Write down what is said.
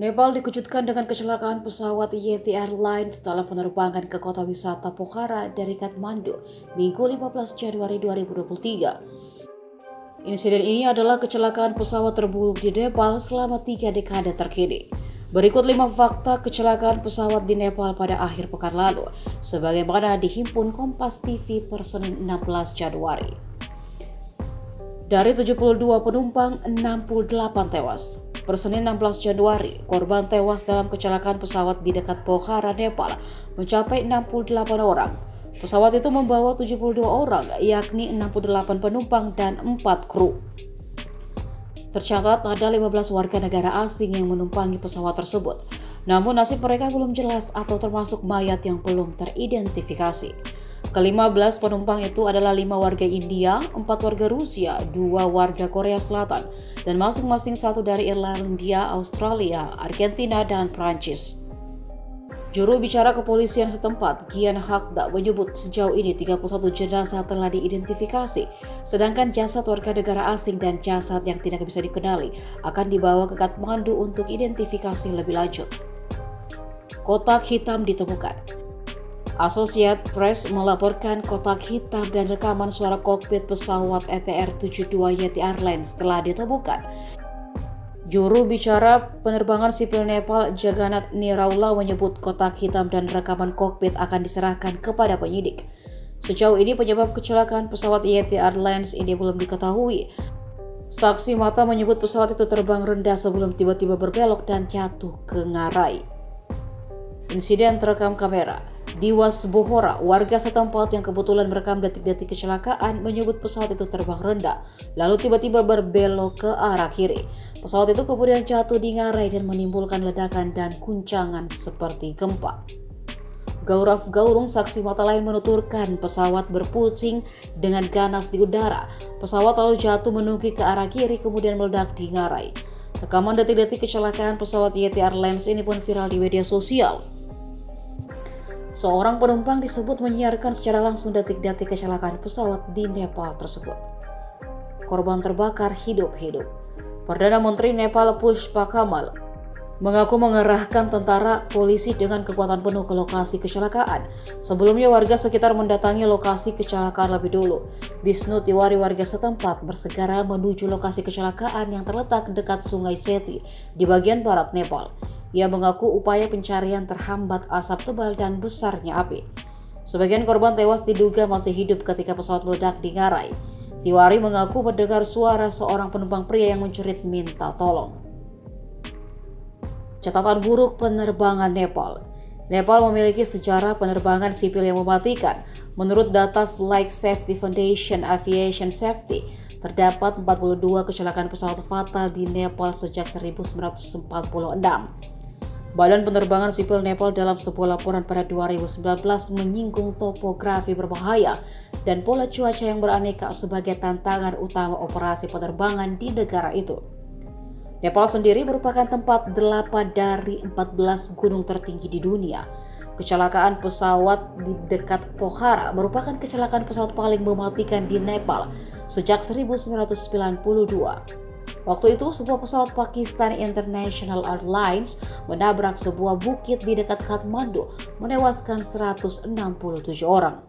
Nepal dikejutkan dengan kecelakaan pesawat Yeti Airlines dalam penerbangan ke kota wisata Pokhara dari Kathmandu, Minggu 15 Januari 2023. Insiden ini adalah kecelakaan pesawat terburuk di Nepal selama 3 dekade terkini. Berikut 5 fakta kecelakaan pesawat di Nepal pada akhir pekan lalu, sebagaimana dihimpun Kompas TV per Senin 16 Januari. Dari 72 penumpang, 68 tewas. Per Senin 16 Januari, korban tewas dalam kecelakaan pesawat di dekat Pokhara, Nepal mencapai 68 orang. Pesawat itu membawa 72 orang, yakni 68 penumpang dan 4 kru. Tercatat ada 15 warga negara asing yang menumpangi pesawat tersebut. Namun nasib mereka belum jelas atau termasuk mayat yang belum teridentifikasi. Ke-15 penumpang itu adalah 5 warga India, 4 warga Rusia, 2 warga Korea Selatan, dan masing-masing 1 dari Irlandia, Australia, Argentina, dan Prancis. Juru bicara kepolisian setempat, Gian Hakda, menyebut sejauh ini 31 jenazah telah diidentifikasi, sedangkan jasad warga negara asing dan jasad yang tidak bisa dikenali akan dibawa ke Kathmandu untuk identifikasi lebih lanjut. Kotak hitam ditemukan. Associated Press melaporkan kotak hitam dan rekaman suara kokpit pesawat ETR-72 Yeti Airlines telah ditemukan. Juru bicara penerbangan sipil Nepal, Jagannath Niraula, menyebut kotak hitam dan rekaman kokpit akan diserahkan kepada penyidik. Sejauh ini penyebab kecelakaan pesawat Yeti Airlines ini belum diketahui. Saksi mata menyebut pesawat itu terbang rendah sebelum tiba-tiba berbelok dan jatuh ke ngarai. Insiden terekam kamera. Diwas Bohora, warga setempat yang kebetulan merekam detik-detik kecelakaan, menyebut pesawat itu terbang rendah, lalu tiba-tiba berbelok ke arah kiri. Pesawat itu kemudian jatuh di ngarai dan menimbulkan ledakan dan guncangan seperti gempa. Gaurav Gaurung, saksi mata lain, menuturkan pesawat berpusing dengan ganas di udara. Pesawat lalu jatuh menungki ke arah kiri kemudian meledak di ngarai. Rekaman detik-detik kecelakaan pesawat Yeti Airlines ini pun viral di media sosial. Seorang penumpang disebut menyiarkan secara langsung detik-detik kecelakaan pesawat di Nepal tersebut. Korban terbakar hidup-hidup. Perdana Menteri Nepal Pushpa Kamal mengaku mengerahkan tentara polisi dengan kekuatan penuh ke lokasi kecelakaan. Sebelumnya warga sekitar mendatangi lokasi kecelakaan lebih dulu. Bisnu Tiwari, warga setempat, bersegera menuju lokasi kecelakaan yang terletak dekat Sungai Seti di bagian barat Nepal. Ia mengaku upaya pencarian terhambat asap tebal dan besarnya api. Sebagian korban tewas diduga masih hidup ketika pesawat meledak di ngarai. Tiwari mengaku mendengar suara seorang penumpang pria yang menjerit minta tolong. Catatan buruk penerbangan Nepal. Nepal memiliki sejarah penerbangan sipil yang mematikan. Menurut data Flight Safety Foundation Aviation Safety, terdapat 42 kecelakaan pesawat fatal di Nepal sejak 1946. Badan Penerbangan Sipil Nepal dalam sebuah laporan pada 2019 menyinggung topografi berbahaya dan pola cuaca yang beraneka sebagai tantangan utama operasi penerbangan di negara itu. Nepal sendiri merupakan tempat 8 dari 14 gunung tertinggi di dunia. Kecelakaan pesawat di dekat Pokhara merupakan kecelakaan pesawat paling mematikan di Nepal sejak 1992. Waktu itu, sebuah pesawat Pakistan International Airlines menabrak sebuah bukit di dekat Kathmandu, menewaskan 167 orang.